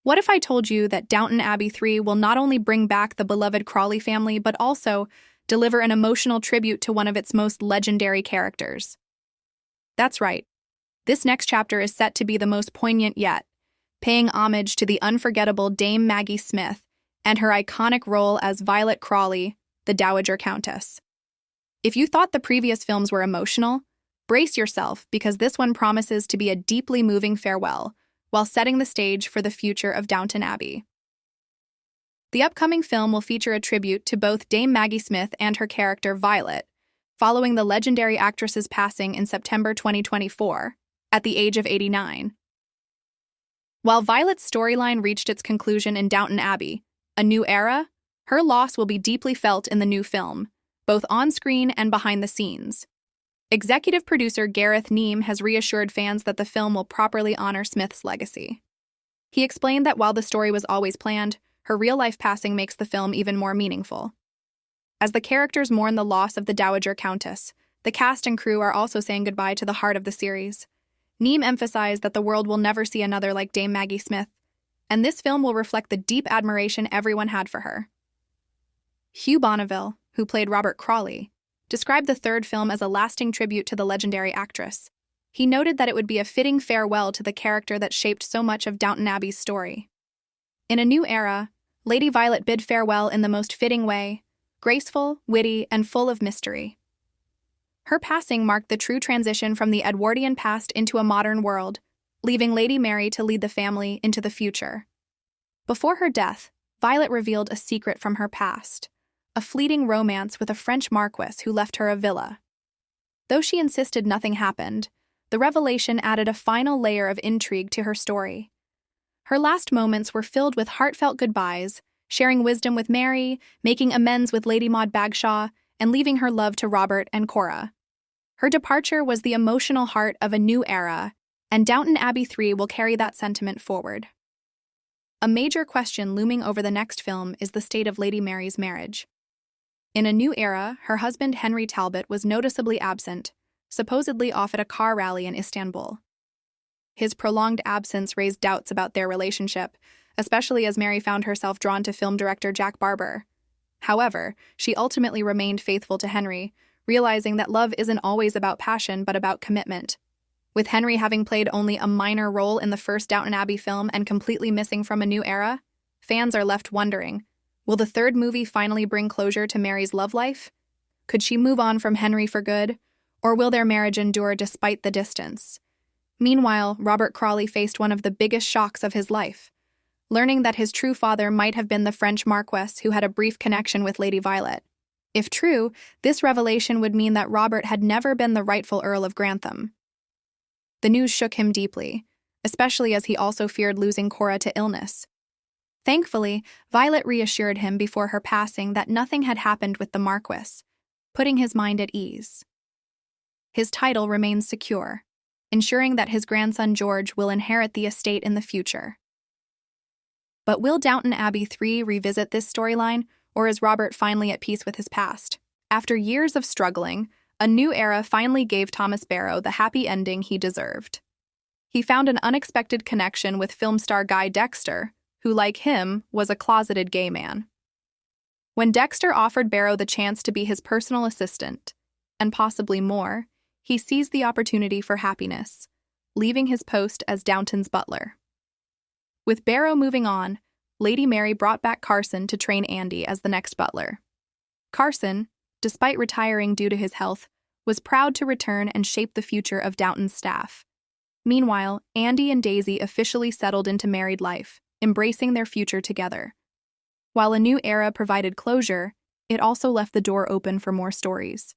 What if I told you that Downton Abbey 3 will not only bring back the beloved Crawley family, but also deliver an emotional tribute to one of its most legendary characters? That's right. This next chapter is set to be the most poignant yet, paying homage to the unforgettable Dame Maggie Smith and her iconic role as Violet Crawley, the Dowager Countess. If you thought the previous films were emotional, brace yourself because this one promises to be a deeply moving farewell while setting the stage for the future of Downton Abbey. The upcoming film will feature a tribute to both Dame Maggie Smith and her character Violet, following the legendary actress's passing in September 2024, at the age of 89. While Violet's storyline reached its conclusion in Downton Abbey, A New Era, her loss will be deeply felt in the new film, both on-screen and behind the scenes. Executive producer Gareth Neame has reassured fans that the film will properly honor Smith's legacy. He explained that while the story was always planned, her real-life passing makes the film even more meaningful. As the characters mourn the loss of the Dowager Countess, the cast and crew are also saying goodbye to the heart of the series. Neame emphasized that the world will never see another like Dame Maggie Smith, and this film will reflect the deep admiration everyone had for her. Hugh Bonneville, who played Robert Crawley, described the third film as a lasting tribute to the legendary actress. He noted that it would be a fitting farewell to the character that shaped so much of Downton Abbey's story. In A New Era, Lady Violet bid farewell in the most fitting way, graceful, witty, and full of mystery. Her passing marked the true transition from the Edwardian past into a modern world, leaving Lady Mary to lead the family into the future. Before her death, Violet revealed a secret from her past, a fleeting romance with a French marquis who left her a villa. Though she insisted nothing happened, the revelation added a final layer of intrigue to her story. Her last moments were filled with heartfelt goodbyes, sharing wisdom with Mary, making amends with Lady Maud Bagshaw, and leaving her love to Robert and Cora. Her departure was the emotional heart of a new era, and Downton Abbey 3 will carry that sentiment forward. A major question looming over the next film is the state of Lady Mary's marriage. In A New Era, her husband Henry Talbot was noticeably absent, supposedly off at a car rally in Istanbul. His prolonged absence raised doubts about their relationship, especially as Mary found herself drawn to film director Jack Barber. However, she ultimately remained faithful to Henry, realizing that love isn't always about passion but about commitment. With Henry having played only a minor role in the first Downton Abbey film and completely missing from A New Era, fans are left wondering, will the third movie finally bring closure to Mary's love life? Could she move on from Henry for good? Or will their marriage endure despite the distance? Meanwhile, Robert Crawley faced one of the biggest shocks of his life, learning that his true father might have been the French marquis who had a brief connection with Lady Violet. If true, this revelation would mean that Robert had never been the rightful Earl of Grantham. The news shook him deeply, especially as he also feared losing Cora to illness. Thankfully, Violet reassured him before her passing that nothing had happened with the Marquis, putting his mind at ease. His title remains secure, ensuring that his grandson George will inherit the estate in the future. But will Downton Abbey 3 revisit this storyline, or is Robert finally at peace with his past? After years of struggling, A New Era finally gave Thomas Barrow the happy ending he deserved. He found an unexpected connection with film star Guy Dexter, who, like him, was a closeted gay man. When Dexter offered Barrow the chance to be his personal assistant, and possibly more, he seized the opportunity for happiness, leaving his post as Downton's butler. With Barrow moving on, Lady Mary brought back Carson to train Andy as the next butler. Carson, despite retiring due to his health, was proud to return and shape the future of Downton's staff. Meanwhile, Andy and Daisy officially settled into married life, embracing their future together. While A New Era provided closure, it also left the door open for more stories.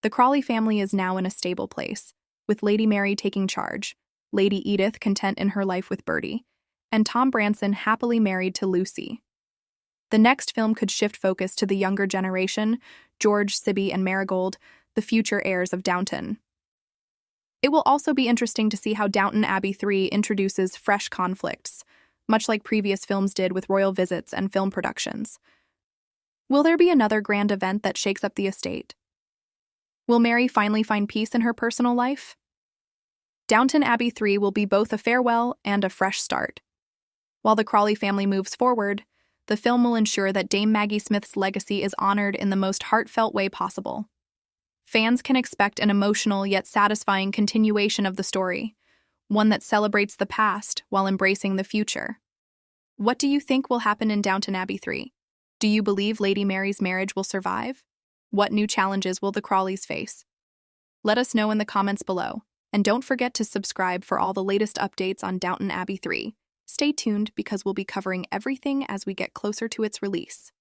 The Crawley family is now in a stable place, with Lady Mary taking charge, Lady Edith content in her life with Bertie, and Tom Branson happily married to Lucy. The next film could shift focus to the younger generation, George, Sibby, and Marigold, the future heirs of Downton. It will also be interesting to see how Downton Abbey 3 introduces fresh conflicts, much like previous films did with royal visits and film productions. Will there be another grand event that shakes up the estate? Will Mary finally find peace in her personal life? Downton Abbey 3 will be both a farewell and a fresh start. While the Crawley family moves forward, the film will ensure that Dame Maggie Smith's legacy is honored in the most heartfelt way possible. Fans can expect an emotional yet satisfying continuation of the story, one that celebrates the past while embracing the future. What do you think will happen in Downton Abbey 3? Do you believe Lady Mary's marriage will survive? What new challenges will the Crawleys face? Let us know in the comments below, and don't forget to subscribe for all the latest updates on Downton Abbey 3. Stay tuned because we'll be covering everything as we get closer to its release.